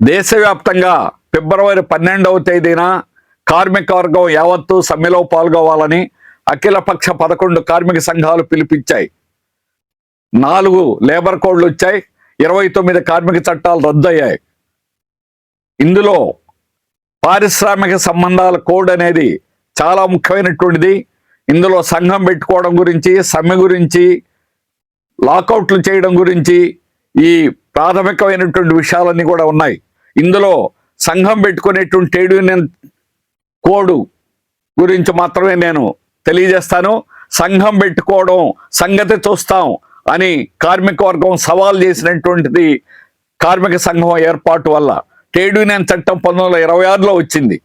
దేశవ్యాప్తంగా ఫిబ్రవరి 12వ తేదీన కార్మిక వర్గం యావత్తు సమ్మెలో పాల్గొవాలని అఖిలపక్ష 11 కార్మిక సంఘాలు పిలుపిచ్చాయి. 4 లేబర్ కోడ్లు వచ్చాయి, 29 కార్మిక చట్టాలు రద్దయ్యాయి. ఇందులో పారిశ్రామిక సంబంధాల కోడ్ అనేది చాలా ముఖ్యమైనటువంటిది. ఇందులో సంఘం పెట్టుకోవడం గురించి, సమ్మె గురించి, లాకౌట్లు చేయడం గురించి ఈ ప్రాథమికమైనటువంటి విషయాలన్నీ కూడా ఉన్నాయి. ఇందులో సంఘం పెట్టుకునేటువంటి ట్రేడ్ యూనియన్ కోడ్ గురించి మాత్రమే నేను తెలియజేస్తాను. సంఘం పెట్టుకోవడం సంగతి చూస్తాం అని కార్మిక వర్గం సవాల్ చేసినటువంటిది కార్మిక సంఘం ఏర్పాటు వల్ల. ట్రేడ్ యూనియన్ చట్టం 1926లో వచ్చింది.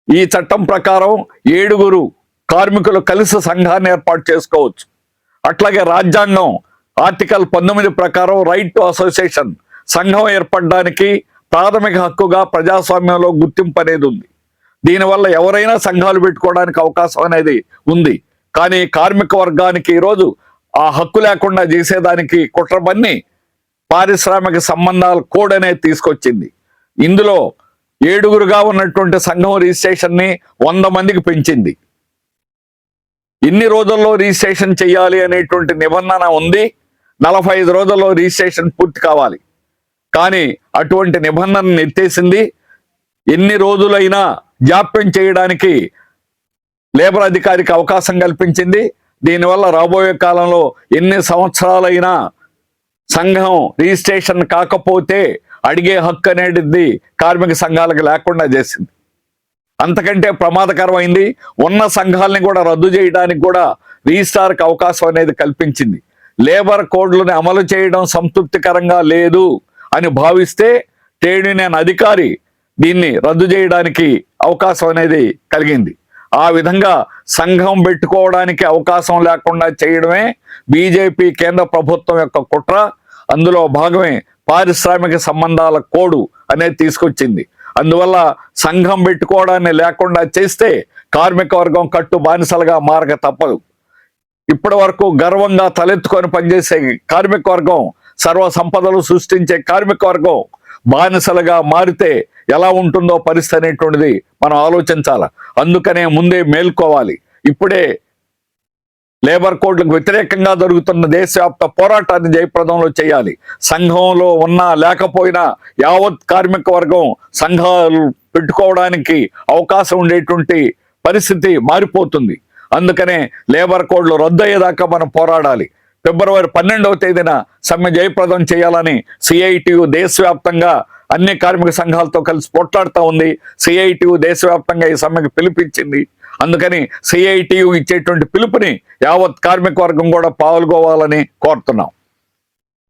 ఈ చట్టం ప్రకారం 7 కార్మికులు కలిసి సంఘాన్ని ఏర్పాటు చేసుకోవచ్చు. అట్లాగే రాజ్యాంగం ఆర్టికల్ 19 ప్రకారం రైట్ టు అసోసియేషన్, సంఘం ఏర్పడడానికి ప్రాథమిక హక్కుగా ప్రజాస్వామ్యంలో గుర్తింపు అనేది ఉంది. దీనివల్ల ఎవరైనా సంఘాలు పెట్టుకోవడానికి అవకాశం అనేది ఉంది. కానీ కార్మిక వర్గానికి ఈరోజు ఆ హక్కు లేకుండా చేసేదానికి కుట్రబన్ని పారిశ్రామిక సంబంధాల కోడ్ అనేది తీసుకొచ్చింది. ఇందులో 7 ఉన్నటువంటి సంఘం రిజిస్ట్రేషన్ని 100 మందికి పెంచింది. ఎన్ని రోజుల్లో రిజిస్ట్రేషన్ చేయాలి అనేటువంటి నిబంధన ఉంది. 45 రోజుల్లో రిజిస్ట్రేషన్ పూర్తి కావాలి. కానీ అటువంటి నిబంధనను ఎత్తేసింది. ఎన్ని రోజులైనా జాప్యం చేయడానికి లేబర్ అధికారికి అవకాశం కల్పించింది. దీనివల్ల రాబోయే కాలంలో ఎన్ని సంవత్సరాలైనా సంఘం రిజిస్ట్రేషన్ కాకపోతే అడిగే హక్కు అనేది కార్మిక సంఘాలకు లేకుండా చేసింది. అంతకంటే ప్రమాదకరమైంది, ఉన్న సంఘాలని కూడా రద్దు చేయడానికి కూడా రిజిస్ట్రార్కి అవకాశం అనేది కల్పించింది. లేబర్ కోడ్లను అమలు చేయడం సంతృప్తికరంగా లేదు అని భావిస్తే ట్రేడ్ యూనియన్ అధికారి దీన్ని రద్దు చేయడానికి అవకాశం అనేది కలిగింది. ఆ విధంగా సంఘం పెట్టుకోవడానికి అవకాశం లేకుండా చేయడమే బీజేపీ కేంద్ర ప్రభుత్వం యొక్క కుట్ర. అందులో భాగమే పారిశ్రామిక సంబంధాల కోడ్ అనేది తీసుకొచ్చింది. అందువల్ల సంఘం పెట్టుకోవడాన్ని లేకుండా చేస్తే కార్మిక వర్గం కట్టు బానిసలుగా మారక తప్పదు. ఇప్పటి వరకు గర్వంగా తలెత్తుకొని పనిచేసే కార్మిక వర్గం, సర్వ సంపదలు సృష్టించే కార్మిక వర్గం బానిసలుగా మారితే ఎలా ఉంటుందో పరిస్థితి అనేటువంటిది మనం ఆలోచించాల. అందుకనే ముందే మేల్కోవాలి. ఇప్పుడే లేబర్ కోడ్లకు వ్యతిరేకంగా జరుగుతున్న దేశవ్యాప్త పోరాటాన్ని జయప్రదంలో చేయాలి. సంఘంలో ఉన్నా లేకపోయినా యావత్ కార్మిక వర్గం సంఘాలు పెట్టుకోవడానికి అవకాశం ఉండేటువంటి పరిస్థితి మారిపోతుంది. అందుకనే లేబర్ కోడ్లు రద్దు అయ్యేదాకా మనం పోరాడాలి. ఫిబ్రవరి 12వ తేదీన సమ్మె జయప్రదం చేయాలని సిఐటియు దేశవ్యాప్తంగా అన్ని కార్మిక సంఘాలతో కలిసి పోట్లాడుతూ ఉంది. సిఐటియు దేశవ్యాప్తంగా ఈ సమ్మెకు పిలుపిచ్చింది. అందుకని సిఐటియు ఇచ్చేటువంటి పిలుపుని యావత్ కార్మిక వర్గం కూడా పాల్గొవాలని కోరుతున్నాం.